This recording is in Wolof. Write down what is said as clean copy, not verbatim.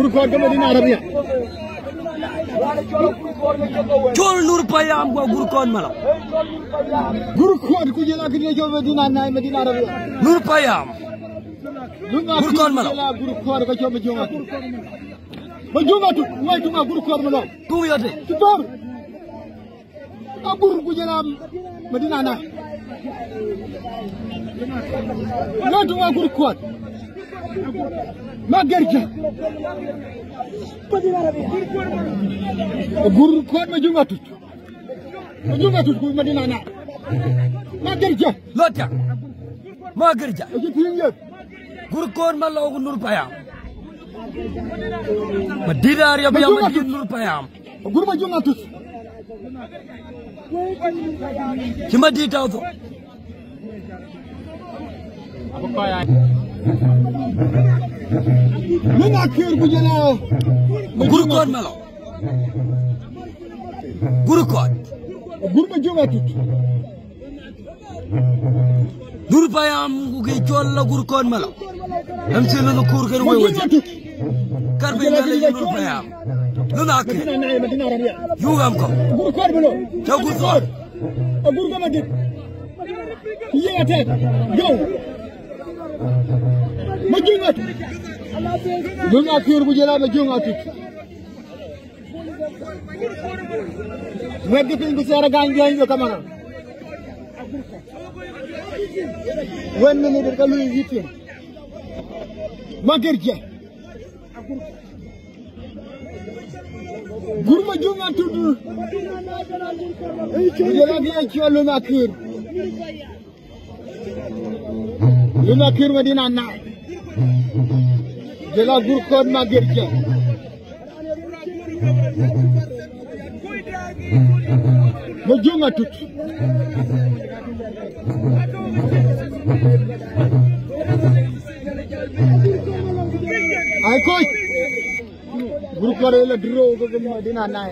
Gurkod ke Medina Arabia. Jol Nur Payam go Gurkod malam. Gurkod ku jela ke dia jol Medina Arabia. Nur Payam. Gurkod malam. Gurkod ke jol Majunga tu, wai tu ngah Gurkod malam. Tu ya de. Tutor. Kabur ku jela Medina na. Wai tu ngah Gurkod. Magerja. Gurkod majunga tu. Majunga tu ku Medina na. Magerja. Lotya. Magerja. Oke tinggi. Gurkod malam Nur Payam. Medina Arabia Medina Nur Payam. Gur majunga tu. Cuma di tahu tu. Apa kaya? Mana kir bujana? Gurkod malam. Gurkod. Gur majunga tu. Nur Payam guge jol la Gurkod malam. Am selu no kur ker wewe. Karbe ngale Nur Payam. Lu nak. Medina Arabia. Yugam ko. Gurkod belum. Jauh Gurkod. Gurkod lagi. Iya tet. Go. Majunga tu. Mana kir bujana majunga tu. Wadi pun bisa ganjang juga mana? Wen ni berkalu itu. Magerja. Gurma junga tu. Jadi dia jual lumakir. Lumakir Medina na. Jadi Gurkod Magerja. Majunga tu. Ay coach. Gurkod ele draw ke Medina na.